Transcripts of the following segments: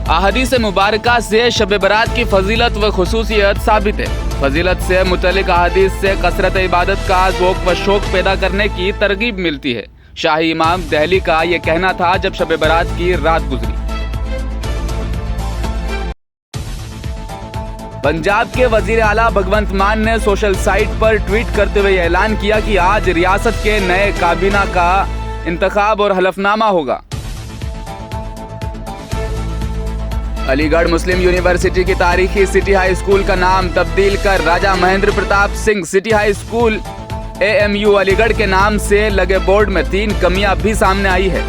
अहादीस मुबारका से शब बरात की फजीलत व खुसूसियत साबित है। फजीलत से मुतल्लिक अहादीस से कसरत इबादत का ज़ौक़ व शौक़ पैदा करने की तरगीब मिलती है। शाही इमाम दहली का ये कहना था जब शब बरात की रात गुजरी। पंजाब के वजीर आला भगवंत मान ने सोशल साइट पर ट्वीट करते हुए ऐलान किया कि आज रियासत के नए काबीना का इंतखाब और हलफनामा होगा। अलीगढ़ मुस्लिम यूनिवर्सिटी की तारीखी सिटी हाई स्कूल का नाम तब्दील कर Raja Mahendra Pratap Singh city high school AMU Aligarh के नाम से लगे बोर्ड में 3 कमियां भी सामने आई है।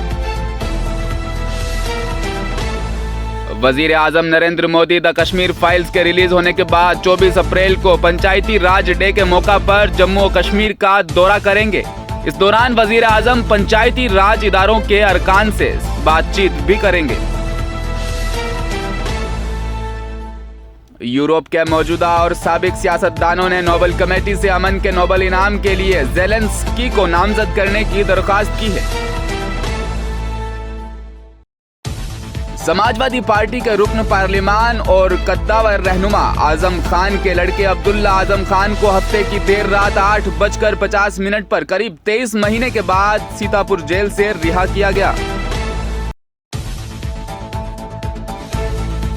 वजीर आजम नरेंद्र मोदी द कश्मीर फाइल्स के रिलीज होने के बाद 24 अप्रैल को पंचायती राज डे के मौका पर जम्मू और कश्मीर का दौरा करेंगे। इस दौरान वजीर आजम पंचायती राज इदारों के अरकान से बातचीत भी करेंगे। यूरोप के मौजूदा और साबिक सियासतदानों ने नोबेल कमेटी से अमन के नोबेल इनाम के लिए ज़ेलेंस्की को नामजद करने की दरख्वास्त की है। समाजवादी पार्टी के रुकन पार्लिमान और कद्दावर रहनुमा आजम खान के लड़के अब्दुल्ला आजम खान को हफ्ते की देर रात 8:50 पर करीब 23 महीने के बाद सीतापुर जेल से रिहा किया गया।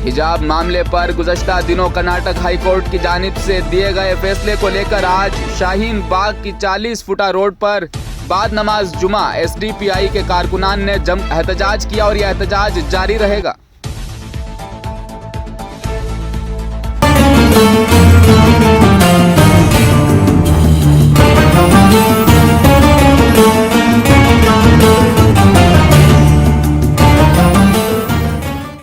हिजाब मामले पर गुज़श्ता दिनों कर्नाटक हाई कोर्ट की जानिब से दिए गए फैसले को लेकर आज शाहीन बाग की 40 फुटा रोड पर बाद नमाज जुमा SDPI के कारकुनान ने एहतजाज किया और यह एहतजाज जारी रहेगा।